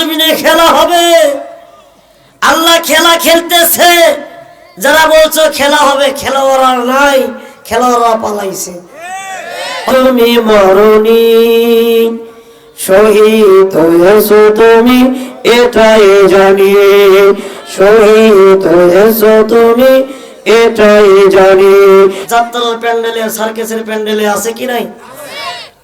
জমিনে খেলা হবে। আল্লাহ খেলা খেলতেছে, যারা বলছো খেলা হবে, খেলোয়াড় আর নাই, খেলোয়াড়রা পালাইছে। তুমি মরণি শহীদ হয়েছো তুমি, এটাই জানি, শহীদ হয়েছো তুমি, এটাই জানি। যাত্রার প্যান্ডেলে, সার্কাসের প্যান্ডেলে আছে কি নাই?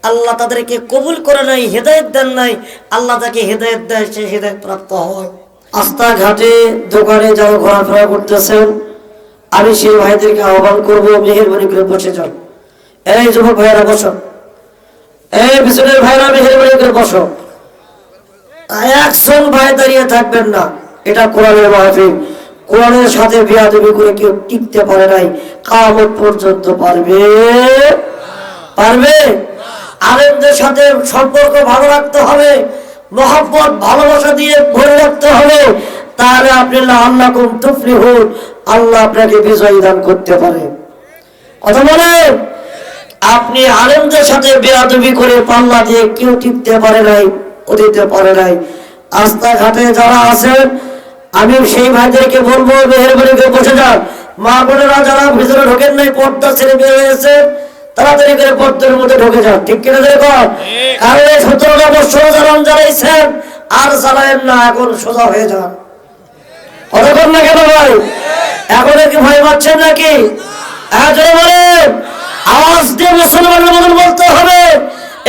আল্লাহ তাদেরকে কবুল করে নাই, হেদায়েত দেন নাই। আল্লাহ তাকে হেদায়েত দেয়, সে হেদায়েত প্রাপ্ত হয়। রাস্তাঘাটে দোকানে যারা ঘোরাফেরা করতেছেন, আমি সেই ভাইদেরকে আহ্বান করবো, মেহেরবানি করে বসে যান। এই যুবক ভাইয়েরা বসো, এই পিছনের ভাইরা মেহেরবানি করে বসো। একজন ভাই দাঁড়িয়ে থাকবেন না, এটা কোরআনের মাহফিল। কোরআনের সাথে বিয়াদবি করে কেউ টিকতে পারে নাই, কিয়ামত পর্যন্ত পারবে? পারবে? আলেমদের সাথে সম্পর্ক ভালো রাখতে হবে, মহব্বত ভালোবাসা দিয়ে ভরে রাখতে হবে, তাহলে আপনি লাআল্লাকুম তুফলিহুন, আল্লাহ আপনাকে বিজয় দান করতে পারে। কথা বলেন? আপনি আলেমদের সাথে বেয়াদবি করে পাল্লা দিয়ে কেউ টিকতে পারে নাই, দিতে পারে নাই। রাস্তাঘাটে যারা আছেন, আমি সেই ভাইদেরকে বলবো, মেহেরবানি করে বসে যান। মা বোনেরা যারা ভিতরে ঢোকেন নাই, পর্দা ছেড়ে বের হয়েছে, তাড়াতাড়ি করে পর্দার মধ্যে ঢুকে যান। ঠিক কিনা দেখুন? কারণ 17টা বছর যারা জ্বালাইছেন, আর জ্বালায়েন না, এখন সোজা হয়ে যান। কতক্ষণ না কেন ভাই? এখন কি ভয় পাচ্ছেন নাকি? বলেন, আওয়াজ দিয়ে মুসলমানের মতন বলতে হবে,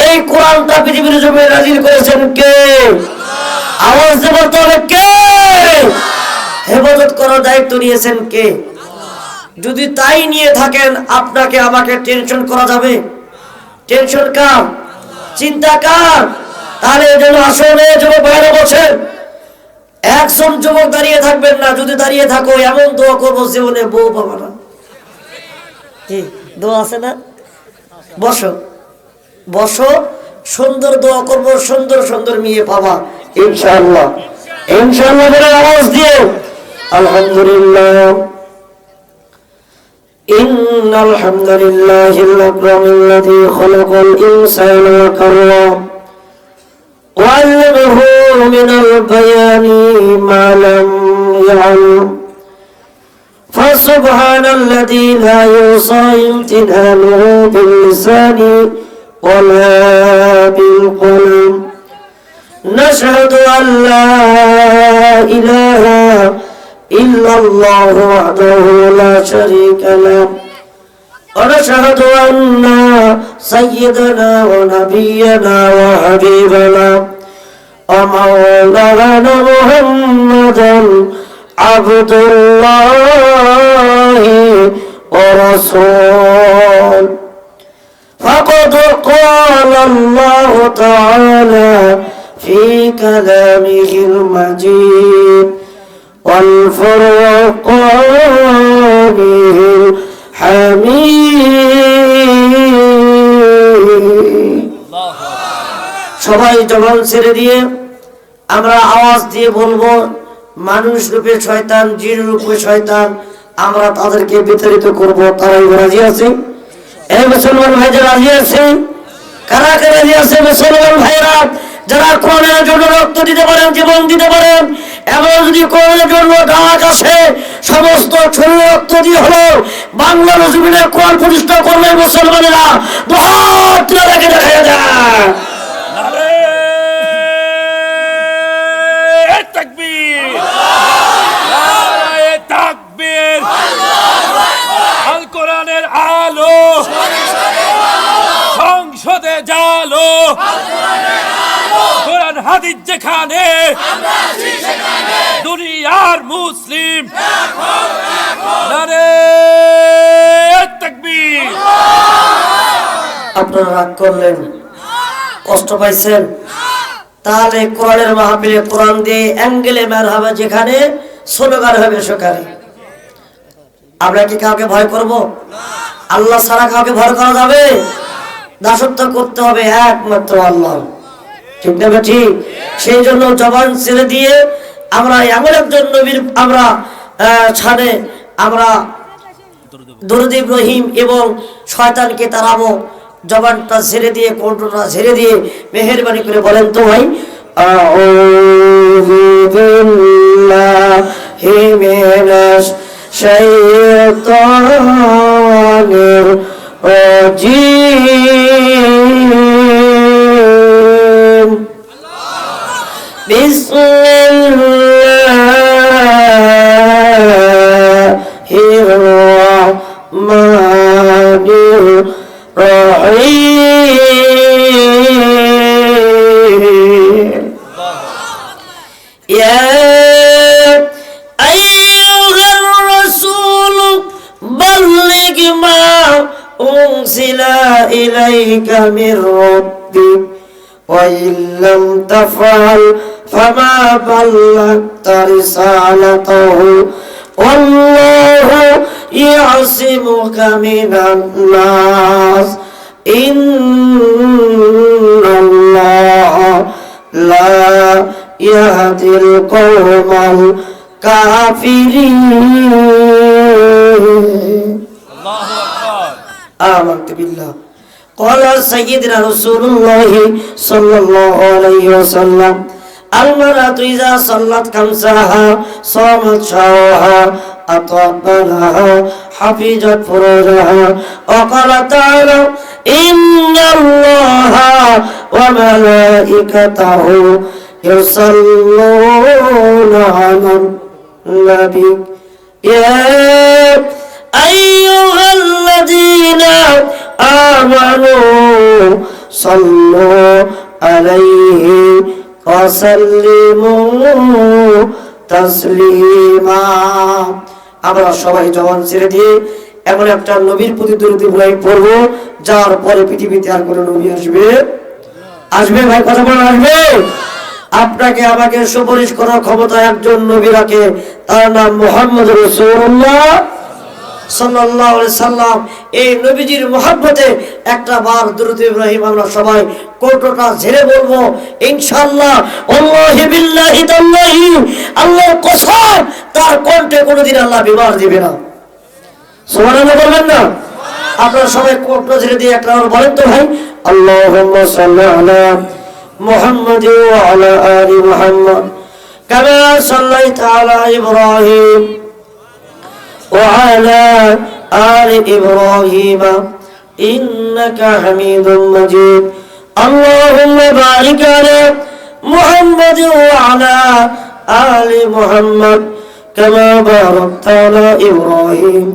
এই কোরআনটা পৃথিবীর জমিনে নাযিল করেছেন কে? আওয়াজ দিয়ে বলতে হবে কে? হেফাজত করার দায়িত্ব নিয়েছেন কে? যদি তাই নিয়ে থাকেন, আপনাকে আমাকে টেনশন করা যাবে? টেনশন কার? চিন্তা কার? তাহলে এই জন্য আসলে যুবক বাইরে বসেন, একজন যুবক দাঁড়িয়ে থাকবেন না। যদি দাঁড়িয়ে থাকো, এমন দোয়া করবো জীবনে বউ পাবা না। কি দোয়া আছে না? বসো, বসো, সুন্দর দোয়া করবো, সুন্দর সুন্দর মেয়ে পাবা ইনশাআল্লাহ। ইনশাআল্লাহ বলে আওয়াজ দিয়ে আলহামদুলিল্লাহ। إن الحمد لله الأكرم الذي خلق الإنسان وكرم وعلمه من البيان ما لم يعلم فسبحان الذي لا يوصى امتنانه باللسان ولا بالقلم نشهد أن لا إله إلا الله وحده لا شريك له ونشهد أن سيدنا ونبينا وحبيبنا ومولانا محمدا عبد الله ورسوله فقد قال الله تعالى في كلامه المجيد والفرقان الحميد। সবাই জবান ছেড়ে দিয়ে আমরা আওয়াজ দিয়ে বলবো, মানুষ রূপে শয়তান, জিন রূপে শয়তান, আমরা তাদেরকে বিতাড়িত করব। তারাই রাজি আছে? এই মুসলমান ভাইরা রাজি আছে? কারা কারা রাজি আছে? মুসলমান ভাইরা যারা কোরআনের জন্য রক্ত দিতে পারেন, জীবন দিতে পারেন, এবং যদি কোরআনের জন্য ডাক আসে, সমস্ত শরীর রক্ত দিয়ে হলো বাংলার জমিনে কোরআন প্রতিষ্ঠা করবে মুসলমানেরা, দুহাত তুলে রেখে দেখা যায়। কোরআনের আলো সংসদে জালো, কোরআন হাদিস যেখানে দুনিয়ার মুসলিম নারে তাকবীর। আপনারা রাগ করলেন, কষ্ট পাইছেন, তাহলে কোরআনের মাহফিলে কোরআন দিয়ে অ্যাঙ্গেলে মার হবে, যেখানে স্লোগান হবে সেখানে। আমরা কি কাউকে ভয় করব? আল্লাহ ছাড়া কাউকে ভয় করা যাবে? দাসত্ব করতে হবে একমাত্র আল্লাহ। ঠিক না ঠিক? সেই জন্য জবান ছেড়ে দিয়ে আমরা এমন একজন নবীর আমরা ছাড়ে আমরা দরুদ ইব্রাহিম এবং শয়তানকে তাড়াবো। জবানটা ছেড়ে দিয়ে, কণ্ঠটা ছেড়ে দিয়ে মেহেরবানি করে বলেন তো ভাই, শাইতানির রাজিম বিসমিল্লাহির রহমানির রহিম ইয়া আইয়ুহার রাসূল বাল্লিগ মা উনজিলা ইলাইকা মির রাব্বিক ওয়া ইল্লাম তাফআল ফামা বাল্লাগতা রিসালাতাহু ওয়াল্লাহু ইয়াসিমুকা মিনান নাস ইন্নাল্লাহা লা ইয়াহদিল কওমাল কাফিরিন আল্লাহু আকবার। آمنت بالله قال سيدنا رسول الله صلى الله عليه وسلم المرأة إذا صلت خمسها صامت شهرها أطاعت لها حفظت فروجها وقال تعالى إن الله وملائكته يصلون على النبي يا أيها الذين آمنوا صلوا عليه وسلموا تسليما আমরা সবাই জবান ছেড়ে দিয়ে এমন একটা নবীর প্রতি দরুদ ইব্রাহিম পড়ব যার পরে পৃথিবীতে আর কোনো নবী আসবে ভাই কথা বলেন আসবে আপনাকে আমাকে সুপারিশ করার ক্ষমতা একজন নবী রাখে তার নাম মুহাম্মদ রাসূলুল্লাহ সাল্লাল্লাহু আলাইহি সাল্লাম এই নবীজির মহব্বতে একটা বার দুরূদ ইব্রাহিম আমরা সবাই কোটটা ঝেড়ে বলবো ইনশাআল্লাহ ওয়াল্লাহি বিল্লাহি তাল্লাহি আল্লাহর কসম তার কণ্ঠে কোনোদিন আল্লাহ বিমার দিবে না সুবহানাল্লাহ বলবেন না আপনারা সবাই কোটটা ঝেড়ে দিয়ে একটা বলেন তো ভাই আল্লাহুম্মা সাল্লি আলা মুহাম্মাদ ওয়া আলা আলি মুহাম্মাদ কামা সাল্লাইতা আলা ইব্রাহিম وعلى آل إبراهيم إنك حميد مجيد اللهم بارك على محمد وعلى آل محمد كما باركت على إبراهيم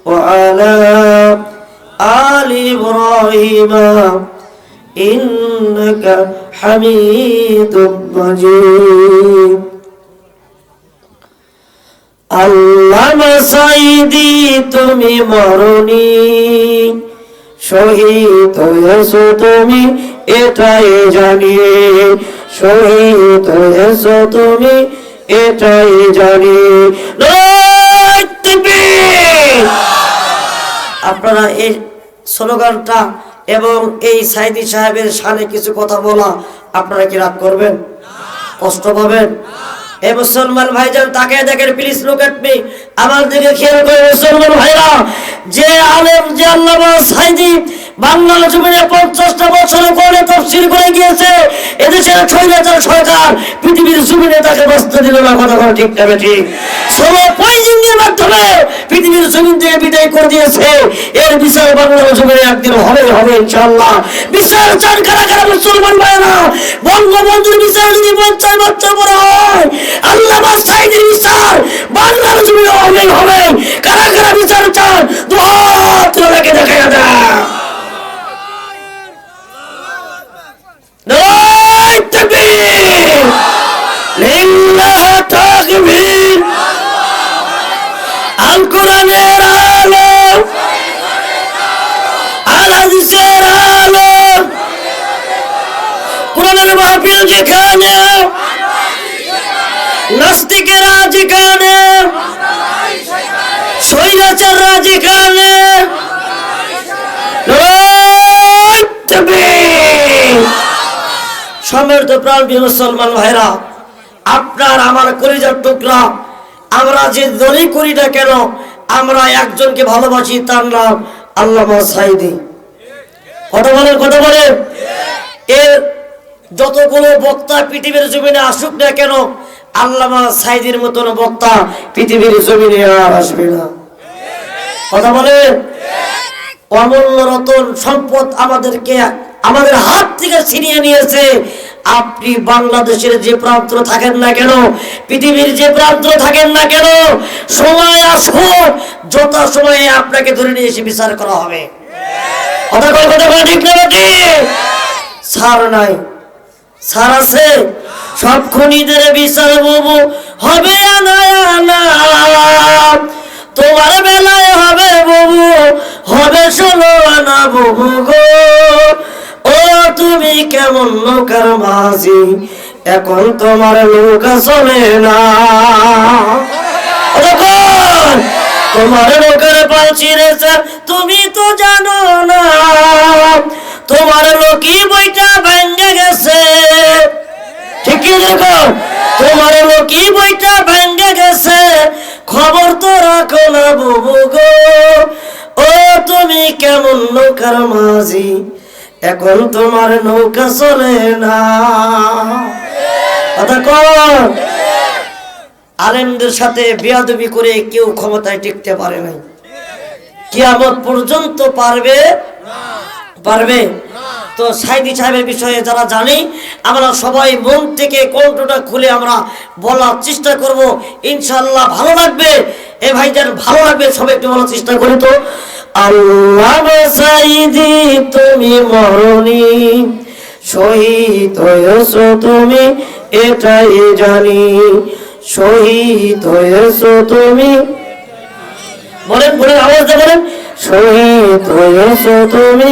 وعلى آل إبراهيم إنك حميد مجيد আল্লামা সাইদি তুমি মরনি শহীদ হয়েছো তুমি এটাই জানি শহীদ হয়েছো তুমি এটাই জানি আপনারা এই স্লোগানটা এবং এই সাইদি সাহেবের শানে কিছু কথা বলা আপনারা কি রাগ করবেন কষ্ট পাবেন এ মুসলমান ভাইজান তাকে দেখেন প্লিজ লুক এট মি আমার দিকে খেয়াল করে মুসলমান ভাইরা যে আলেম যে আল্লামা সাইদি বাংলার জমিনে 50টা বছরে কোরআনে তাফসীর করে গিয়েছে এদেশের স্বৈরাচার সরকার পৃথিবীর জমিনে তাকে বসতে দিল না কথা বলা ঠিক না ঠিক সোলো পয়জিংয়ের মাধ্যমে পৃথিবীর জমিন থেকে বিদায় করে দিয়েছে এর বিচার বাংলার জমিনে একদিন হবে ইনশাআল্লাহ বিচার চান কারা কারা মুসলমান ভাইরা বঙ্গবন্ধুর বিচার যদি 50 বছর পরে হয় আল্লামা সাইদির বিচার বাংলার জমিনে হবে কারা কারা বিচার চান দুহাত তুলে দেখা যায় নারায়ে তাকবীর লিল্লাহ তাকবীর আল কোরআনের আলো আল হাদিসের আলো কোরআনের মাহফিল যেখানে নাস্তিকেরা যেখানে স্বৈরাচাররা যেখানে নারায়ে তাকবীর সম্মানিত প্রাণপ্রিয় মুসলমান ভাইরা আপনার আমার কলিজার টুকরা আমরা যে দলই করি না কেন আমরা একজনকে ভালোবাসি তার নাম আল্লামা সাইদি কথা বলেন এর যতগুলো বক্তা পৃথিবীর জমিনে আসুক না কেন আল্লামা সাইদির মতন বক্তা পৃথিবীর জমিনে আর আসবে না কথা বলেন। অমূল্য রতন সম্পদ আমাদের হাত থেকে ছিনিয়ে নিয়েছে। আপনি বাংলাদেশের যে প্রান্ত থাকেন না কেন, পৃথিবীর যে প্রান্ত থাকেন না কেন, সময় আসো, যথা সময়ে আপনাকে ধরে নিয়ে এসে বিচার করা হবে। কথা বলে ঠিক না ঠিক? ছাড় নাই, ছাড় আছে। সব খুনিদের বিচার বাবু হবে আনা আনা, তোমার বেলায় হবে বাবু, হবে 16 আনা বাবু গো। ও তুমি কেমন নৌকার মাঝি, এখন তোমার নৌকা চলে না। তোমার নৌকার পাল ছিঁড়েছে তুমি তো জানো না, তোমার লোকি বইটা ভেঙে গেছে। ঠিক কি দেখো, তোমার লোকি বইটা ভেঙে গেছে, খবর তো রাখো না বাবু গো। ও তুমি কেমন নৌকার মাঝি, এখন তোমার নৌকা চলে না। কথা কর। আলেমদের সাথে বেয়াদবি করে কেউ ক্ষমতায় টিকতে পারে নাই, কিয়ামত পর্যন্ত পারবে পারবে। তো সাইদি সাহেবের বিষয়ে যারা জানি, আমরা সবাই মন থেকে কণ্ঠটা খুলে আমরা বলার চেষ্টা করব, ইনশাআল্লাহ ভালো লাগবে। এ ভাইজান ভালো লাগবে, সবাই একটু বলার চেষ্টা করি তো। আল্লাহ সাইদি তুমি মরণি, শহীদ হয়েছো তুমি এটাই জানি, শহীদ হয়েছো তুমি। বলেন বলেন, আওয়াজ দিয়ে বলেন, শহীদ হয়েছো তুমি।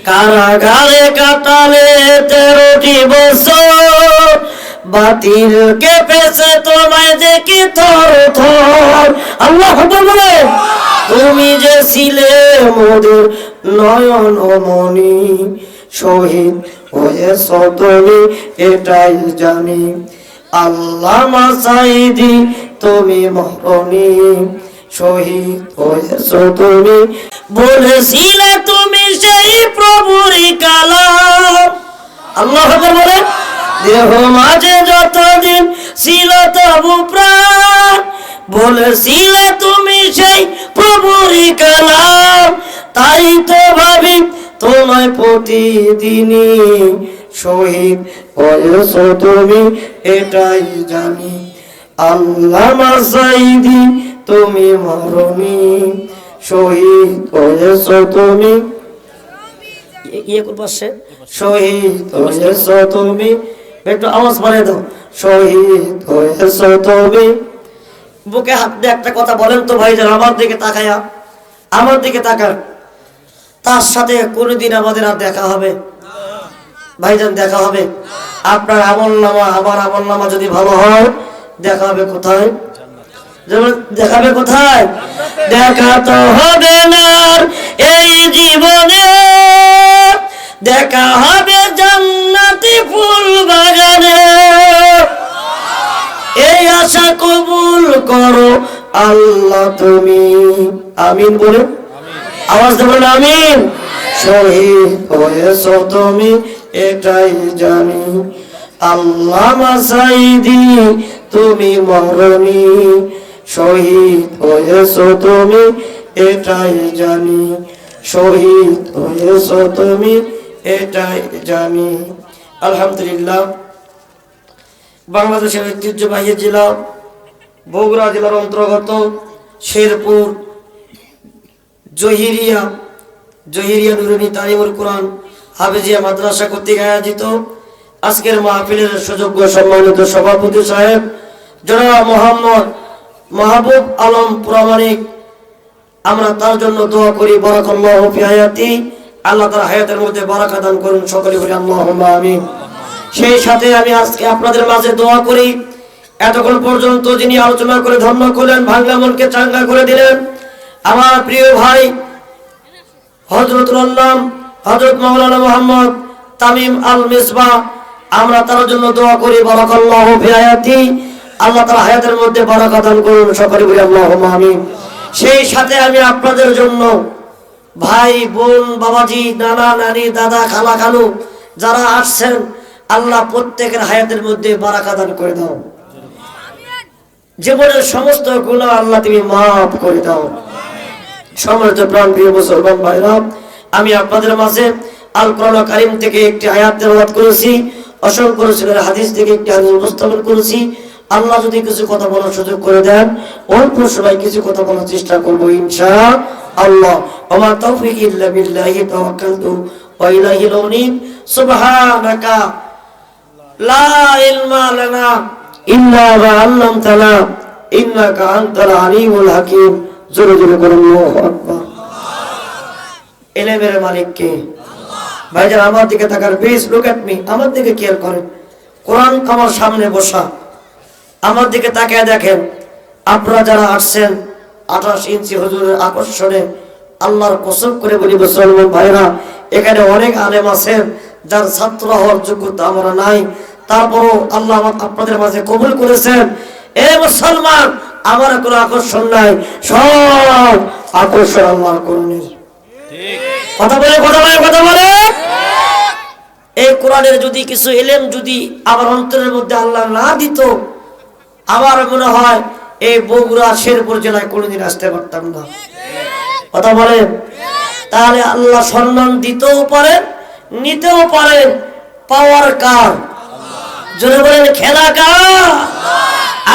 কারাগারে কাটালে 13টি বছর, বাতিল কেঁপেছে তোমায় দেখি থর থর। আল্লাহ বলে, তুমি যে ছিলে মোদের নয়ন মনি, শহীদ হয়েছো তুমি এটাই জানি। আল্লামা সাইদি তুমি মরণি, শহীদ হয়েছো তুমি। বলেছিলে তুমি সেই প্রভুরই কালাম। আল্লাহ বলে, দেহ মাঝে যতদিন ছিল তবু প্রাণ, বলেছিলে তুমি সেই প্রভুরই কালাম। তাই তো ভাবি তোমায় প্রতিদিনই, শহীদ হয়েছো তুমি এটাই জানি। আল্লামা সাইদি তুমি মরণি, শহীদ হয়েছো তুমি। ইয়ে করছে, শহীদ হয়েছো তুমি। একটু আওয়াজ বাড়িয়ে দাও, শহীদ হয়েছো তুমি। বুকে হাত দিয়ে একটা কথা বলেন তো ভাইজান, আমার দিকে তাকায়া, আমার দিকে তাকান। তার সাথে কোনদিন আমাদের আর দেখা হবে ভাইজান? দেখা হবে। আপনার আমল নামা আমার আমল নামা যদি ভালো হয়, দেখা হবে কোথায়? যেমন দেখাবে কোথায়? দেখা তো হবে না এই জীবনে, দেখা হবে জান্নাতি ফুল বাগানে। এই আশা কবুল করো আল্লাহ তুমি। আমিন বলে, আওয়াজ দেবেন আমিন। শহীদ হয়েছো তুমি এটাই জানি। আল্লামা সাইদি তুমি মরণি, শহীদ হয়েছো তুমি এটাই জানি, শহীদ হয়েছো তুমি এটাই জানি। আলহামদুলিল্লাহ, বাংলাদেশের ঐতিহ্যবাহী জেলা বগুড়া জেলার অন্তর্গত শেরপুর জহিরিয়া নুরানী তালিমুল কুরআন হাফেজিয়া মাদ্রাসা কর্তৃক আয়োজিত আজকের মাহফিলের সুযোগ্য সম্মানিত সভাপতি সাহেব জনাব মোহাম্মদ মাহবুব আলম প্রামাণিক, আমরা তার জন্য দোয়া করি। বারাকাল্লাহু ফি হায়াতি, আল্লাহ তার হায়াতের মধ্যে বারাকা দান করুন। সকলে বলি আল্লাহুম্মা আমিন। সেই সাথে আমি আজকে আপনাদের মাঝে দোয়া করি, এতক্ষণ পর্যন্ত যিনি আলোচনা করে ধন্য করলেন, ভাঙা মনকে চাঙ্গা করে দিলেন, আমার প্রিয় ভাই হযরতুল আল্লাম হযরত মাওলানা মুহাম্মদ তামিম আল মিসবাহ, আমরা তার জন্য দোয়া করি। বারাকাল্লাহু ফি হায়াতি, আল্লাহ তার হায়াতের মধ্যে বারাকা দান করুন। সকলে বলি আল্লাহুম্মা আমিন। সেই সাথে আমি আপনাদের জন্য ভাই বোন, বাবাজি, নানা নানি, দাদা, খালা খালু যারা আসছেন, আল্লাহ প্রত্যেকের হায়াতের মধ্যে বারাকা দান করে দাও। জীবনের সমস্ত গুনাহ আল্লাহ তুমি মাফ করে দাও। সম্মানিত প্রাণপ্রিয় মুসলমান ভাইরা, আমি আপনাদের মাঝে আল কোরআন কারীম থেকে একটি আয়াত তেলাওয়াত করেছি, অসংখ্য রাসূলের হাদিস থেকে একটি হাদিস উপস্থাপন করেছি। আল্লাহ যদি কিছু কথা বলার সুযোগ করে দেন, অল্প সময় কিছু কথা বলার চেষ্টা করব ইনশাআল্লাহ। ওমা তাওফীক ইল্লা বিল্লাহি তাওয়াক্কালতু ওয়া ইলাইহিল উনীব। সুবহানাকা লা ইলমা লানা ইল্লা মা আল্লামতানা ইন্নাকা আনতাল আলিমুল হাকীম। জোরে জোরে করুন আল্লাহু আকবার। ইলমের মালিক কে? ভাইজান আমার দিকে তাকান, প্লিজ লুক এট মি, আমার দিকে খেয়াল করেন। কোরআন আমার সামনে বসা, আমার দিকে তাকিয়ে দেখেন। আপনারা যারা আসছেন 28 ইঞ্চি হুজুরের আকর্ষণে, আল্লাহর কসম করে বলি মুসলমান ভাইরা, এখানে অনেক আলেম আছেন যার ছাত্র হওয়ার যোগ্যতা আমরা নাই, তারপরও আল্লাহ আপনাদের মাঝে কবুল করেছেন। এ মুসলমান, আমার কোনো আকর্ষণ নাই, সব আকর্ষণ আল্লাহর কোরআনের। কথা বলে কথা বলে। এই কোরআনের যদি কিছু ইলম যদি আমার অন্তরের মধ্যে আল্লাহ না দিত, আমার মনে হয় এই বগুড়া শেরপুর জেলায় কোনোদিন আসতে পারতাম না। কথা বলেন। তাহলে আল্লাহ সম্মান দিতেও পারেন, নিতেও পারেন, পাওয়ার কার? জোরে বলেন খেলা কার?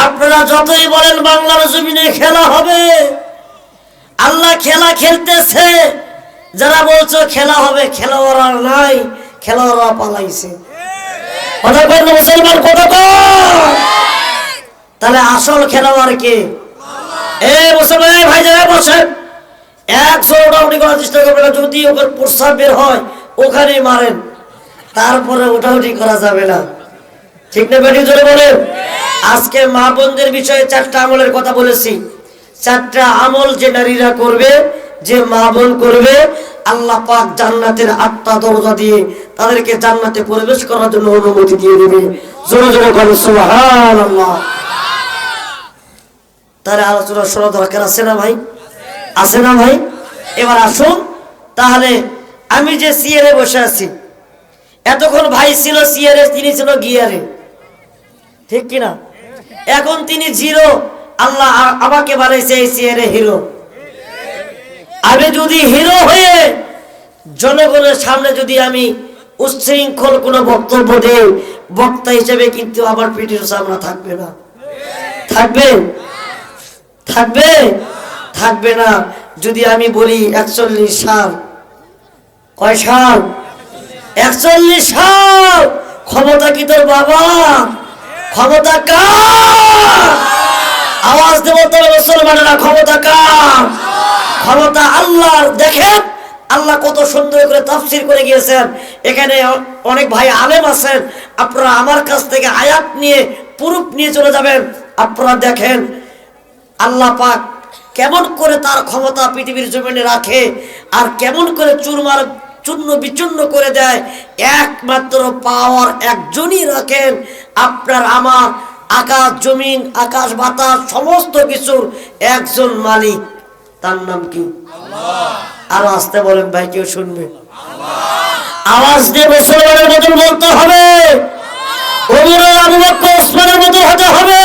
আপনারা যতই বলেন বাংলার জমিনে খেলা হবে, আল্লাহ খেলা খেলতেছে। যারা বলছো খেলা হবে, খেলোয়াড় নাই, খেলোয়াড়রা পালাইছে। কথা কয় না মুসলমান, কথা কয়। তাহলে আসল খেলোয়াড় কে? এ মুসলমান ভাই যারা বসেন, 100 উঠাউটি করার চেষ্টা করবেন। যদি ওখানে প্রস্তাব বের হয় ওখানেই মারেন, তারপরে উঠাউটি করা যাবে না। ঠিক না বেটি? জোরে বলেন। আজকে মা বোনদের বিষয়ে 4টা আমলের কথা বলেছি। 4টা আমল যে নারীরা করবে, যে মা বোন করবে, আল্লাহ পাক জান্নাতের 8টা দরজা দিয়ে তাদেরকে জান্নাতে প্রবেশ করার জন্য অনুমতি দিয়ে দেবে। জোরে জোরে বলেন সুবহানাল্লাহ। তাহলে আলোচনা শোনা দরকার আছে না ভাই? আছে না ভাই? এবার আসুন তাহলে, আমি যে চেয়ারে বসে আছি, এতক্ষণ ভাই ছিল চেয়ারে, তিনি ছিল গিয়ারে, ঠিক কিনা? এখন তিনি জিরো, আল্লাহ আমাকে বানাইছে এই চেয়ারে হিরো। আমি যদি হিরো হয়ে জনগণের সামনে যদি আমি উচ্ছৃঙ্খল কোনো বক্তব্য দেই, বক্তা হিসেবে কিন্তু আমার পিঠের সামনে থাকবে না। থাকবে? থাকবে? থাকবে না। যদি আমি বলি 41 সাল, কয় সাল? 41 সাল। ক্ষমতা কি তোর বাবা? ক্ষমতা কার? আওয়াজ দেব তোর মুসলমানেরা, ক্ষমতা কার? ক্ষমতা আল্লাহর। দেখেন আল্লাহ কত সুন্দর করে তাফসীর করে গিয়েছেন। এখানে অনেক ভাই আলেম আছেন, আপনারা আমার কাছ থেকে আয়াত নিয়ে প্রুফ নিয়ে চলে যাবেন। আপনারা দেখেন আল্লাহ পাক কেমন করে তার ক্ষমতা পৃথিবীর জমিনে রাখে, আর কেমন করে চুরমার চূর্ণ বিচূর্ণ করে দেয়। একমাত্র পাওয়ার একজনই রাখেন, আপনার আমার আকাশ জমিন, আকাশ বাতাস সমস্ত কিছুর একজন মালিক। তার নাম কি? আল্লাহ। আর আসতে বলেন ভাই, কেউ শুনবে? আওয়াজ দিয়ে মুসলমানের মতন বলতে হবে, ওমর আবু বকর ওসমানের মতো হতে হবে।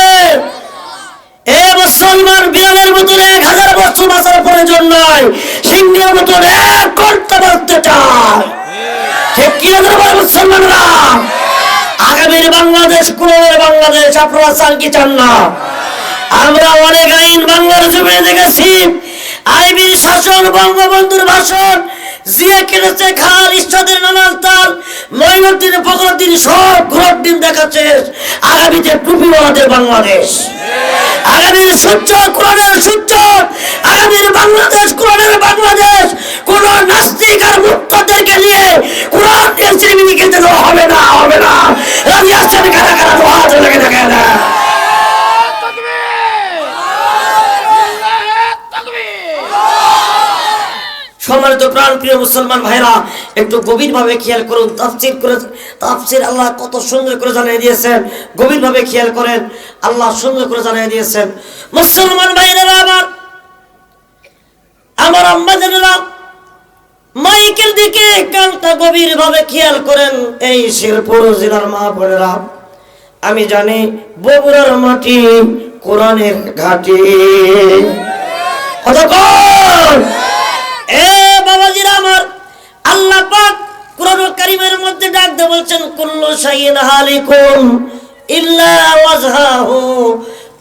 এ মুসলমান, বিড়ালের মতন 1000 বছর বাঁচার প্রয়োজন নয়, সিংহের মতন 1 ঘন্টা বাঁচতে চায়। ঠিক কি না মুসলমানরা? আগামীর বাংলাদেশ, কোরআনের বাংলাদেশ আপনারা চান কি চান না? আমরা অনেক আইন বাংলার জমিনে দেখেছি, আইবির শাসন, বঙ্গবন্ধুর ভাষণ, জিয়া কেটেছে খাল, ইস্টাদের নানান তাল, মঈনুদ্দিন ফখরুদ্দিন সব ঘোড়ার ডিম দেখাচ্ছে। আগামীতে টুপিওয়ালাদের বাংলাদেশ, আগামীর সূর্য কোরআনের সূর্য, আগামীর বাংলাদেশ কোরআনের বাংলাদেশ। কোন নাস্তিক আর মুক্তদেরকে নিয়ে কোরআন এলসিবিকে দেওয়া হবে না, হবে না। রাজি আছেন কারা কারা? হাত লেগে দেখে না। সম্মানিত প্রাণপ্রিয় মুসলমান ভাইরা, একটু গভীরভাবে খেয়াল করুন। তাফসীর আল্লাহ কত সুন্দর করে জানিয়ে দিয়েছেন, গভীরভাবে খেয়াল করেন। আল্লাহ সুন্দর করে জানিয়ে দিয়েছেন। মুসলমান ভাইরা আমার আম্মাজানেরা, মাইকেল দিকে কানটা গভীরভাবে খেয়াল করেন। এই শেরপুর জেলার মা বোনেরা, আমি জানি বগুড়ার মাটি কোরআনের ঘাটে। কতক্ষণ? এ বাবাজিরা আমার, আল্লাহ পাক কোরআন কারীমের মধ্যে ডাক দিয়ে বলছেন, কুল্লু শাইইন হালিকুন ইল্লা ওয়াজহাহু।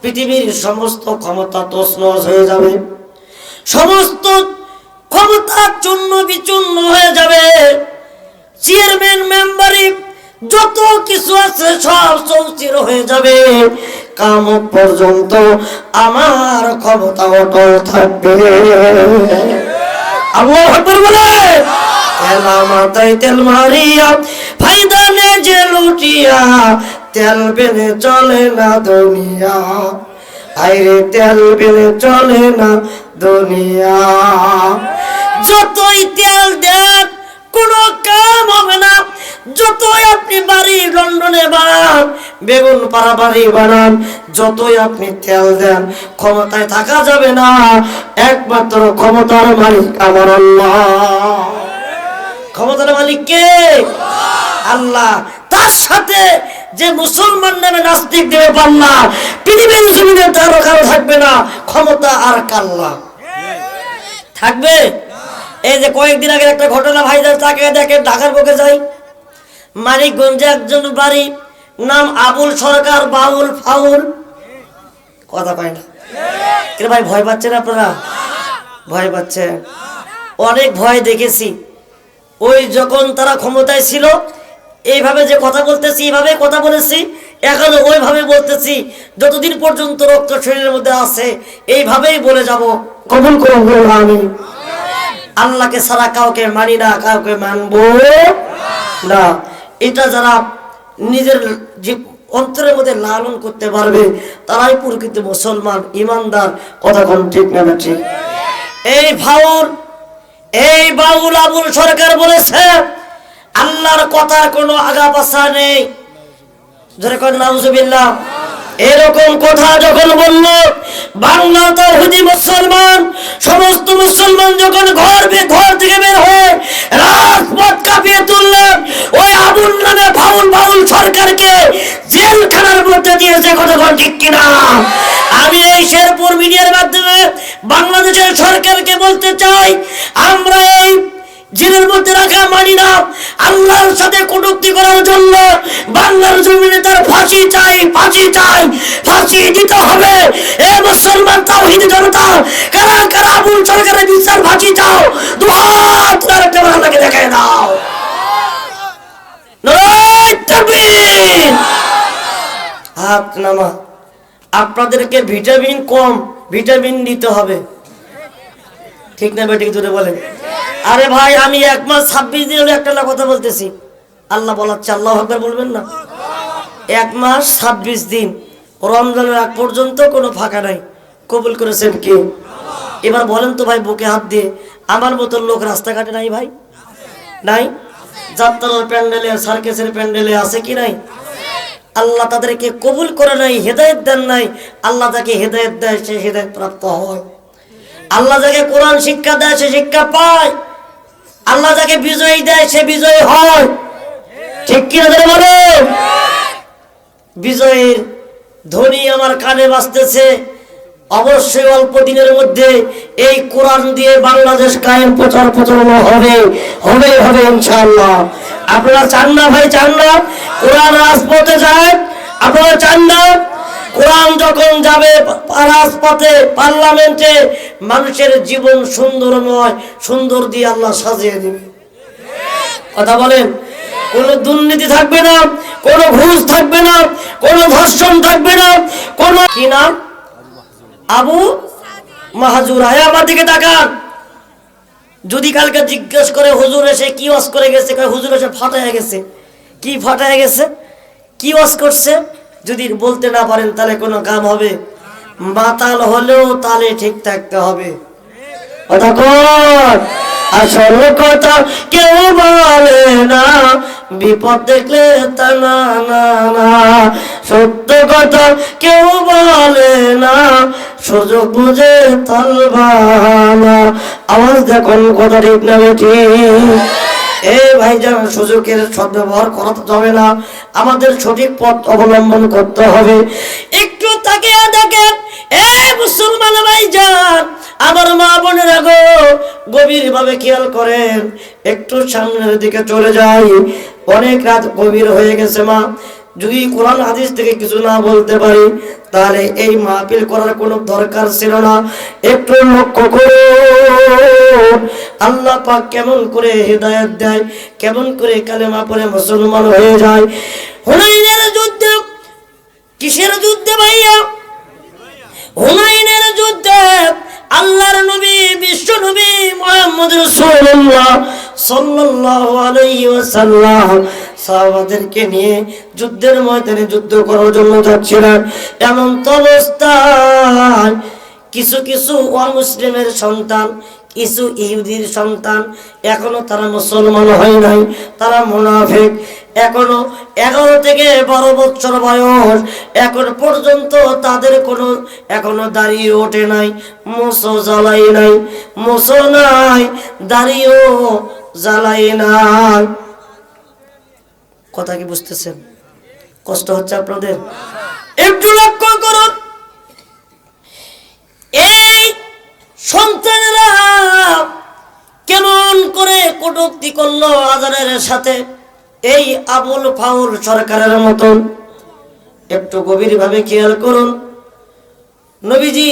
পৃথিবীর সমস্ত ক্ষমতা তছনছ হয়ে যাবে, সমস্ত ক্ষমতা চূর্ণ বিচূর্ণ হয়ে যাবে, চেয়ারম্যান মেম্বারি যত কিছু আছে সব চৌচির হয়ে যাবে। কিয়ামত পর্যন্ত আমার ক্ষমতা অটল থাকবে। আল্লাহু আকবার বলে। তেলা মাথায় তেল মারিয়া ফায়দা নে যে লুটিয়া, তেল বেনে চলে না দুনিয়া, আইরে তেল বেনে চলে না দুনিয়া। যতই তেল দেন কোনো কাম হবে না, যতই আপনি বাড়ি লন্ডনে বানান, বেগুন পাড়া বাড়ি বানান, যতই আপনি তেল দেন ক্ষমতায় থাকা যাবে না। একমাত্র ক্ষমতার মালিক আমার আল্লাহ। ক্ষমতার মালিক কে? আল্লাহ। তার সাথে যে মুসলমান নামে নাস্তিক দেবে পাল্লা, পৃথিবীর জমিনে তার কারো থাকবে না ক্ষমতা আর কাল্লা থাকবে। এই যে কয়েকদিন আগে একটা ঘটনা ভাইদের, তাকে দেখে ঢাকার বুকে যাই, মানিকগঞ্জে একজন বাড়ি, নাম আবুল সরকার, বাউল ফাউল, কথা পায় না। কিন্তু ভাই ভয় পাচ্ছেন আপনারা? ভয় পাচ্ছে? অনেক ভয় দেখেছি। ওই যখন তারা ক্ষমতায় ছিল এইভাবে যে কথা বলতেছি, এইভাবে কথা বলেছি, এখনো ওইভাবে বলতেছি, যতদিন পর্যন্ত রক্ত শরীরের মধ্যে আছে এইভাবেই বলে যাব। কবুল করুন আমিন। আল্লাহকে ছাড়া কাউকে মানি না, কাউকে মানবো না। এটা যারা নিজের অন্তরের মধ্যে লালন করতে পারবে তারাই প্রকৃত মুসলমান, ইমানদার। কথা কোন ঠিক না ঠিক? এই বাউল আবুল সরকার বলেছে আল্লাহর কথার কোনো আগা পাছা নেই। যেরকম নাউজুবিল্লাহ, এরকম কথা যখন বলল, বাংলা তাওহীদি মুসলমান, সমস্ত মুসলমান যখন ঘর থেকে বের হয়ে রাজপথ কাঁপিয়ে তুললেন, ওই আবুল নামে বাউল সরকারকে জেলখানার মধ্যে দিয়েছে। কতক্ষণ ঠিক কিনা? আমি এই শেরপুর মিডিয়ার মাধ্যমে বাংলাদেশের সরকারকে বলতে চাই, আমরা এই জেলের মধ্যে রাখা মানি না। আল্লাহর সাথে কটূক্তি করার জন্য বাংলার জমিনে তার ফাঁসি চাই, ফাঁসি চাই, ফাঁসি দিতে হবে। এ মুসলমান তাওহীদি জনতা, কারা কারা আবুল সরকারের বিচার ফাঁসি চাও, দুহাত আরেকটা আল্লাহকে দেখায় দাও। নারায়ে তাকবীর। হাত নামা। আপনাদেরকে ভিটামিন কম, ভিটামিন দিতে হবে, ঠিক না বেঠিক? জোরে বলেন। আরে ভাই, আমি 1 মাস 26 দিন হলো একটা কথা বলতেছি, আল্লাহ বলাচ্ছে, আল্লাহু আকবার বলবেন না? 1 মাস 26 দিন, রমজানের আগ পর্যন্ত কোনো ফাঁকা নাই। কবুল করেছেন কে? এবার বলেন তো ভাই, বুকে হাত দিয়ে, আমার মতো লোক রাস্তাঘাটে নাই ভাই? নাই? যাত্রার প্যান্ডেলে, সার্কাসের প্যান্ডেলে আছে কি নাই? আল্লাহ তাদেরকে কবুল করে নাই, হেদায়েত দেন নাই। আল্লাহ যাকে হেদায়েত দেয় সে হেদায়েত প্রাপ্ত হয়। আল্লাহ যাকে কোরআন শিক্ষা দেয় সে শিক্ষা পায়। আল্লাহ যাকে বিজয়ী দেয় সে বিজয়ী হয়। ঠিক কি না বলে? বিজয়ের ধ্বনি আমার কানে বাজতেছে। অবশ্যই অল্প দিনের মধ্যে এই কোরআন দিয়ে বাংলাদেশ কায়েম, প্রচার প্রচারণা হবে, হবে হবে ইনশাআল্লাহ। আপনারা চান না ভাই? চান না কোরআন রাজপথে যায়? আপনারা চান না? কোরআন যখন যাবে রাজপথে, পার্লামেন্টে, মানুষের জীবন সুন্দরময়, সুন্দর দিয়ে আল্লাহ সাজিয়ে দিবে। কথা বলেন? কোনো দুর্নীতি থাকবে না, কোনো ঘুষ থাকবে না, কোনো ধর্ষণ থাকবে না, কোনো কি নাম আবু মাহাজুর। আয় আমার দিকে তাকান। যদি কালকে জিজ্ঞেস করে হুজুর এসে কি ওয়াজ করে গেছে, হুজুর এসে ফাটায় গেছে। কি ফাটায় গেছে? কি ওয়াজ করছে? যদি বলতে না পারেন তাহলে কোনো কাম হবে? মাতাল হলেও তালে ঠিক থাকতে হবে। কথা কর। আসল কথা কেউ বলে না, বিপদ দেখলে তা না না না। সত্য কথা কেউ বলে না, সুযোগ বুঝে তালবানা। আওয়াজ দেখুন, কথা ঠিক না ঠিক? ভাইজান, সুযোগের সদ্ব্যবহার করা তো যাবে না, আমাদের সঠিক পথ অবলম্বন করতে হবে। একটু তাকিয়ে দেখেন, মুসলমান ভাইজান, আমার মা বোনেরা গো, গভীর ভাবে খেয়াল করেন। একটু সামনের দিকে চলে যাই। অনেক রাত গভীর হয়ে গেছে মা। যদি কোরআন হাদিস থেকে কিছু না বলতে পারি তাহলে এই মাহফিল করার কোনো দরকার ছিল না। একটু লক্ষ্য করুন আল্লাহ পাক কেমন করে হেদায়েত দেয়, কেমন করে কালেমা পড়ে মুসলমান হয়ে যায়। হুনাইনের যুদ্ধে, কিসের যুদ্ধে ভাইয়া? হুনাইনের যুদ্ধে আল্লাহর নবী, বিশ্ব নবী মুহাম্মদ রাসূলুল্লাহ সাল্লাল্লাহু আলাইহি ওয়াসাল্লাম সাহাবাদেরকে নিয়ে যুদ্ধের ময়দানে যুদ্ধ করার জন্য যাচ্ছিলেন। এমন তো অবস্থায় কিছু কিছু অমুসলিমের সন্তান, কিছু ইহুদির সন্তান, এখনো তারা মুসলমান হয় নাই, তারা মুনাফিক। এখনো 11 থেকে 12 বছর বয়স, এখন পর্যন্ত তাদের কোনো এখনো দাড়িও ওঠে নাই, মোছও জ্বালাই নাই, মোছও নাই, দাড়িও জ্বালাই নাই। কথা কি বুঝতেছেন? কষ্ট হচ্ছে আপনাদের? একটু লক্ষ্য করুন, এই সন্তানেরা কেমন করে কটূক্তি করলো আজানের সাথে, এই আবুল ফাউল সরকারের মতন। একটু গভীর ভাবে খেয়াল করুন। নবীজি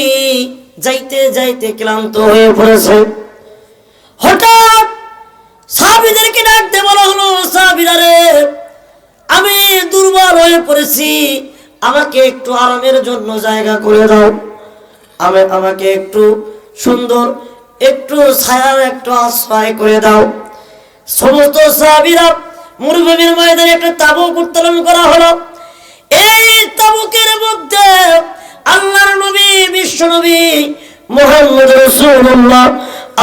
যাইতে যাইতে ক্লান্ত হয়ে পড়েছে। হঠাৎ সাহাবীদেরকে ডাকতে বলা হলো, সাহাবীরা রে, আমি দুর্বল হয়ে পড়েছি, আমাকে একটু আরামের জন্য জায়গা করে দাও, আমাকে একটু সুন্দর একটু ছায়ার একটু আশ্রয় করে দাও। সমস্ত সাহাবীরা মরুভূমির ময়দানে একটা তাবুক উত্তোলন করা হলো। এই তাবুকের মধ্যে আল্লাহর নবী, বিশ্ব নবী মুহাম্মদ রাসূলুল্লাহ,